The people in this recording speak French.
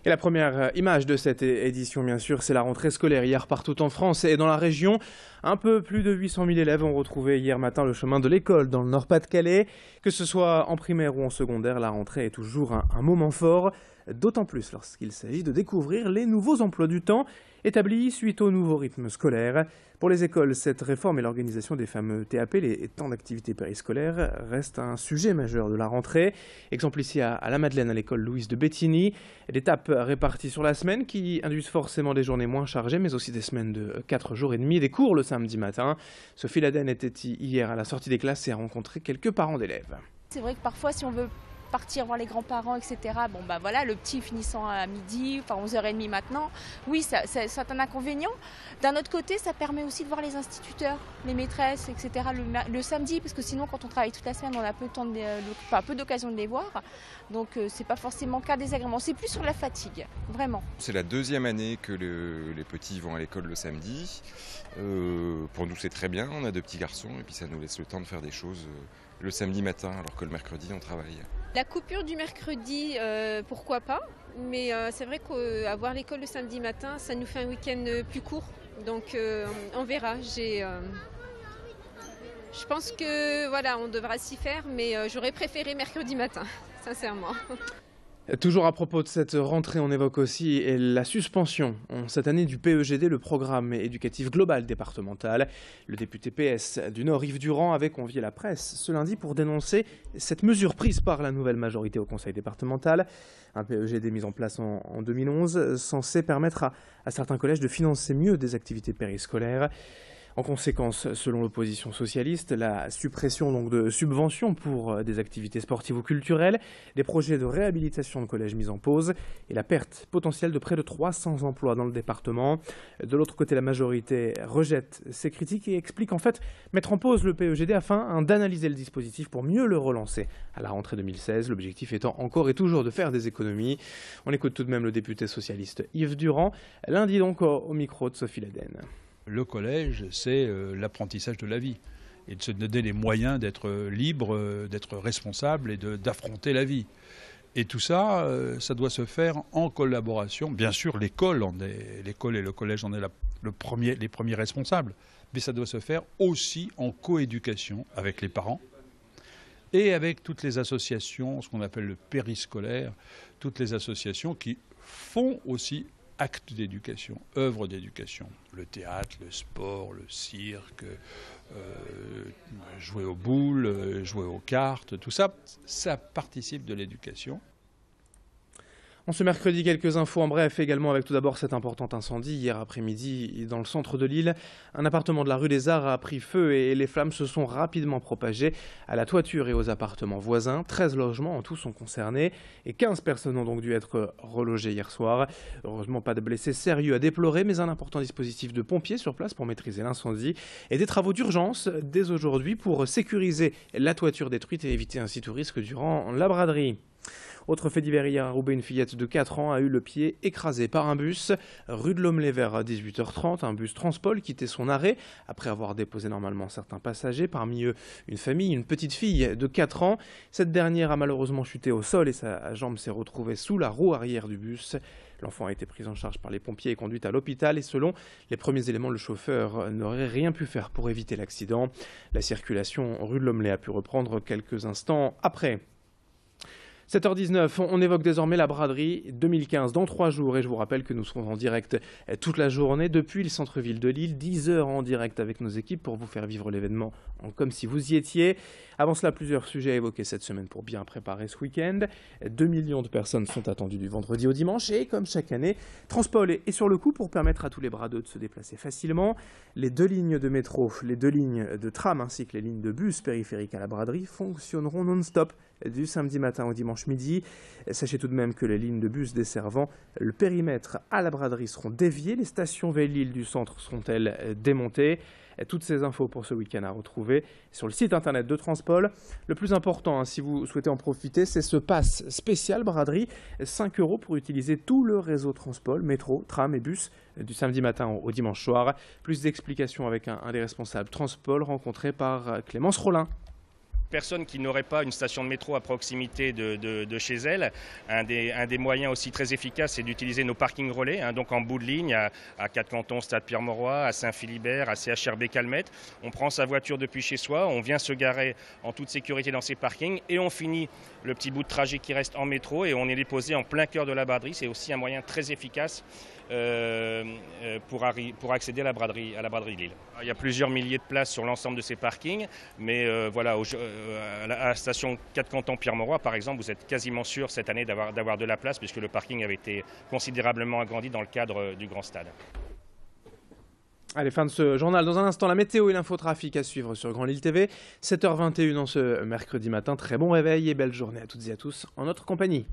Et la première image de cette édition, bien sûr, c'est la rentrée scolaire hier partout en France et dans la région. Un peu plus de 800 000 élèves ont retrouvé hier matin le chemin de l'école dans le Nord-Pas-de-Calais. Que ce soit en primaire ou en secondaire, la rentrée est toujours un moment fort. D'autant plus lorsqu'il s'agit de découvrir les nouveaux emplois du temps établis suite au nouveau rythme scolaire. Pour les écoles, cette réforme et l'organisation des fameux TAP, les temps d'activité périscolaire, reste un sujet majeur de la rentrée. Exemple ici à la Madeleine, à l'école Louise de Bétigny. Des TAP réparties sur la semaine qui induisent forcément des journées moins chargées, mais aussi des semaines de 4 jours et demi, des cours le samedi matin. Sophie Laden était hier à la sortie des classes et a rencontré quelques parents d'élèves. C'est vrai que parfois, si on veut partir voir les grands-parents, etc. Bon, bah voilà, le petit finissant à midi, enfin 11h30 maintenant. Oui, c'est un inconvénient. D'un autre côté, ça permet aussi de voir les instituteurs, les maîtresses, etc. le samedi, parce que sinon, quand on travaille toute la semaine, on a peu d'occasion de les voir. Donc, c'est pas forcément qu'un désagrément. C'est plus sur la fatigue, vraiment. C'est la deuxième année que les petits vont à l'école le samedi. Pour nous, c'est très bien. On a 2 petits garçons et puis ça nous laisse le temps de faire des choses le samedi matin, alors que le mercredi, on travaille. La coupure du mercredi, pourquoi pas, mais c'est vrai qu'avoir l'école le samedi matin, ça nous fait un week-end plus court, donc on verra. Je pense que voilà, on devra s'y faire, mais j'aurais préféré mercredi matin, sincèrement. Toujours à propos de cette rentrée, on évoque aussi la suspension cette année du PEGD, le programme éducatif global départemental. Le député PS du Nord, Yves Durand, avait convié la presse ce lundi pour dénoncer cette mesure prise par la nouvelle majorité au conseil départemental. Un PEGD mis en place en 2011, censé permettre à certains collèges de financer mieux des activités périscolaires. En conséquence, selon l'opposition socialiste, la suppression donc de subventions pour des activités sportives ou culturelles, des projets de réhabilitation de collèges mis en pause et la perte potentielle de près de 300 emplois dans le département. De l'autre côté, la majorité rejette ces critiques et explique en fait mettre en pause le PEGD afin d'analyser le dispositif pour mieux le relancer à la rentrée 2016. L'objectif étant encore et toujours de faire des économies. On écoute tout de même le député socialiste Yves Durand, lundi donc au micro de Sophie Laden. Le collège, c'est l'apprentissage de la vie et de se donner les moyens d'être libre, d'être responsable et d'affronter la vie. Et tout ça, ça doit se faire en collaboration. Bien sûr, l'école et le collège en est les premiers responsables, mais ça doit se faire aussi en coéducation avec les parents et avec toutes les associations, ce qu'on appelle le périscolaire, toutes les associations qui font aussi actes d'éducation, œuvres d'éducation, le théâtre, le sport, le cirque, jouer aux boules, jouer aux cartes, tout ça, ça participe de l'éducation. En ce mercredi, quelques infos en bref, également avec tout d'abord cet important incendie hier après-midi dans le centre de l'île. Un appartement de la rue des Arts a pris feu et les flammes se sont rapidement propagées à la toiture et aux appartements voisins. 13 logements en tout sont concernés et 15 personnes ont donc dû être relogées hier soir. Heureusement, pas de blessés sérieux à déplorer, mais un important dispositif de pompiers sur place pour maîtriser l'incendie et des travaux d'urgence dès aujourd'hui pour sécuriser la toiture détruite et éviter ainsi tout risque durant la braderie. Autre fait divers hier à Roubaix, une fillette de 4 ans a eu le pied écrasé par un bus. Rue de l'Homme-les vers à 18h30, un bus Transpol quittait son arrêt après avoir déposé normalement certains passagers, parmi eux une famille, une petite fille de 4 ans. Cette dernière a malheureusement chuté au sol et sa jambe s'est retrouvée sous la roue arrière du bus. L'enfant a été pris en charge par les pompiers et conduit à l'hôpital et selon les premiers éléments, le chauffeur n'aurait rien pu faire pour éviter l'accident. La circulation rue de l'Homme-les a pu reprendre quelques instants après. 7h19, on évoque désormais la braderie 2015 dans 3 jours et je vous rappelle que nous serons en direct toute la journée depuis le centre-ville de Lille, 10 heures en direct avec nos équipes pour vous faire vivre l'événement comme si vous y étiez. Avant cela, plusieurs sujets à évoquer cette semaine pour bien préparer ce week-end. 2 millions de personnes sont attendues du vendredi au dimanche et comme chaque année, Transpol est sur le coup pour permettre à tous les bradeux de se déplacer facilement. Les 2 lignes de métro, les 2 lignes de tram ainsi que les lignes de bus périphériques à la braderie fonctionneront non-stop du samedi matin au dimanche midi. Sachez tout de même que les lignes de bus desservant le périmètre à la braderie seront déviées. Les stations Velle-Lille du centre seront-elles démontées? Toutes ces infos pour ce week-end à retrouver sur le site internet de Transpol. Le plus important, si vous souhaitez en profiter, c'est ce pass spécial braderie. 5 € pour utiliser tout le réseau Transpol, métro, tram et bus du samedi matin au dimanche soir. Plus d'explications avec un des responsables Transpol rencontré par Clémence Rollin. personnes qui n'auraient pas une station de métro à proximité de chez elles, un des moyens aussi très efficaces, c'est d'utiliser nos parkings relais, donc en bout de ligne à Quatre-Cantons, Stade Pierre-Mauroy, à Saint-Philibert, à CHRB Calmette. On prend sa voiture depuis chez soi, on vient se garer en toute sécurité dans ces parkings et on finit le petit bout de trajet qui reste en métro et on est déposé en plein cœur de la braderie. C'est aussi un moyen très efficace pour accéder à la braderie de Lille. Il y a plusieurs milliers de places sur l'ensemble de ces parkings, mais voilà, à la station Quatre-Cantons Pierre-Mauroy, par exemple, vous êtes quasiment sûr cette année d'avoir de la place puisque le parking avait été considérablement agrandi dans le cadre du grand stade. Allez, fin de ce journal. Dans un instant, la météo et l'infotrafic à suivre sur Grand Lille TV. 7h21 en ce mercredi matin. Très bon réveil et belle journée à toutes et à tous en notre compagnie.